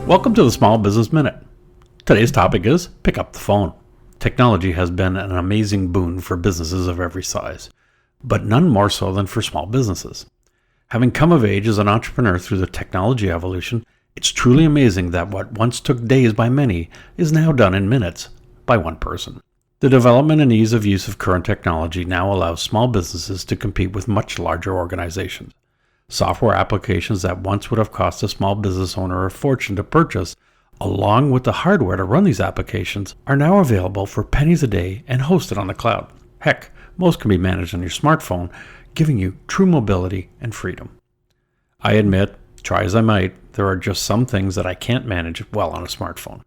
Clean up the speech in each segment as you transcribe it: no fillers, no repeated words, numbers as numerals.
Welcome to the Small Business Minute. Today's topic is pick up the phone. Technology has been an amazing boon for businesses of every size, but none more so than for small businesses. Having come of age as an entrepreneur through the technology evolution, it's truly amazing that what once took days by many is now done in minutes by one person. The development and ease of use of current technology now allows small businesses to compete with much larger organizations. Software applications that once would have cost a small business owner a fortune to purchase, along with the hardware to run these applications, are now available for pennies a day and hosted on the cloud. Heck, most can be managed on your smartphone, giving you true mobility and freedom. I admit, try as I might, there are just some things that I can't manage well on a smartphone.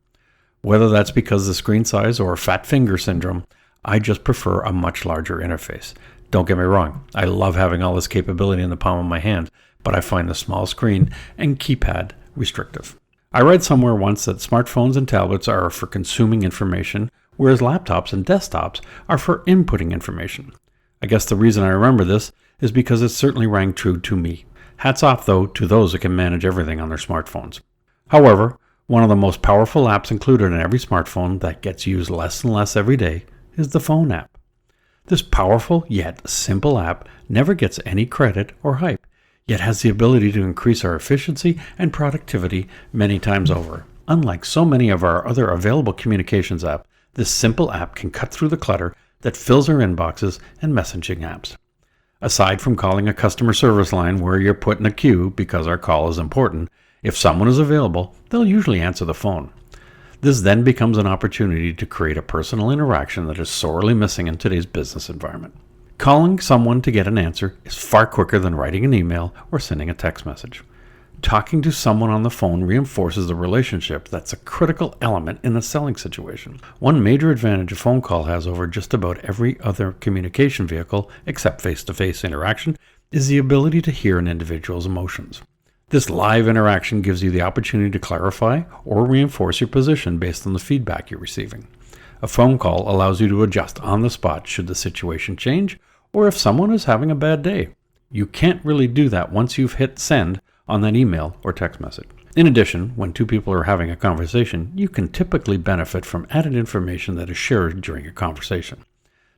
Whether that's because of the screen size or fat finger syndrome, I just prefer a much larger interface. Don't get me wrong, I love having all this capability in the palm of my hand, but I find the small screen and keypad restrictive. I read somewhere once that smartphones and tablets are for consuming information, whereas laptops and desktops are for inputting information. I guess the reason I remember this is because it certainly rang true to me. Hats off, though, to those that can manage everything on their smartphones. However, one of the most powerful apps included in every smartphone that gets used less and less every day is the phone app. This powerful yet simple app never gets any credit or hype, yet has the ability to increase our efficiency and productivity many times over. Unlike so many of our other available communications apps, this simple app can cut through the clutter that fills our inboxes and messaging apps. Aside from calling a customer service line where you're put in a queue because our call is important, if someone is available, they'll usually answer the phone. This then becomes an opportunity to create a personal interaction that is sorely missing in today's business environment. Calling someone to get an answer is far quicker than writing an email or sending a text message. Talking to someone on the phone reinforces the relationship that's a critical element in a selling situation. One major advantage a phone call has over just about every other communication vehicle, except face-to-face interaction, is the ability to hear an individual's emotions. This live interaction gives you the opportunity to clarify or reinforce your position based on the feedback you're receiving. A phone call allows you to adjust on the spot should the situation change or if someone is having a bad day. You can't really do that once you've hit send on that email or text message. In addition, when two people are having a conversation, you can typically benefit from added information that is shared during a conversation.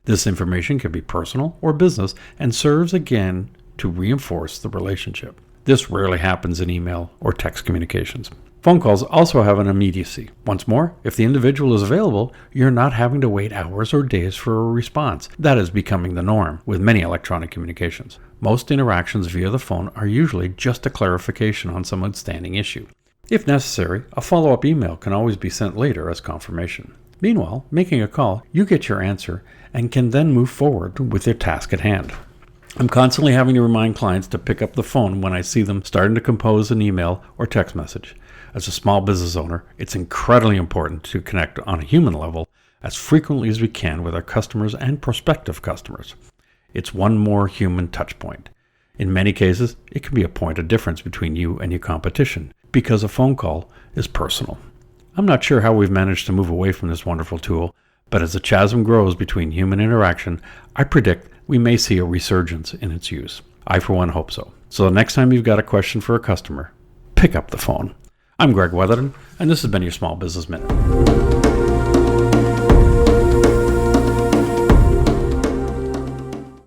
This information can be personal or business and serves again to reinforce the relationship. This rarely happens in email or text communications. Phone calls also have an immediacy. Once more, if the individual is available, you're not having to wait hours or days for a response. That is becoming the norm with many electronic communications. Most interactions via the phone are usually just a clarification on some outstanding issue. If necessary, a follow-up email can always be sent later as confirmation. Meanwhile, making a call, you get your answer and can then move forward with your task at hand. I'm constantly having to remind clients to pick up the phone when I see them starting to compose an email or text message. As a small business owner, it's incredibly important to connect on a human level as frequently as we can with our customers and prospective customers. It's one more human touch point. In many cases, it can be a point of difference between you and your competition because a phone call is personal. I'm not sure how we've managed to move away from this wonderful tool, but as the chasm grows between human interaction, I predict we may see a resurgence in its use. I, for one, hope so. So the next time you've got a question for a customer, pick up the phone. I'm Greg Weatherden, and this has been your Small Business Minute.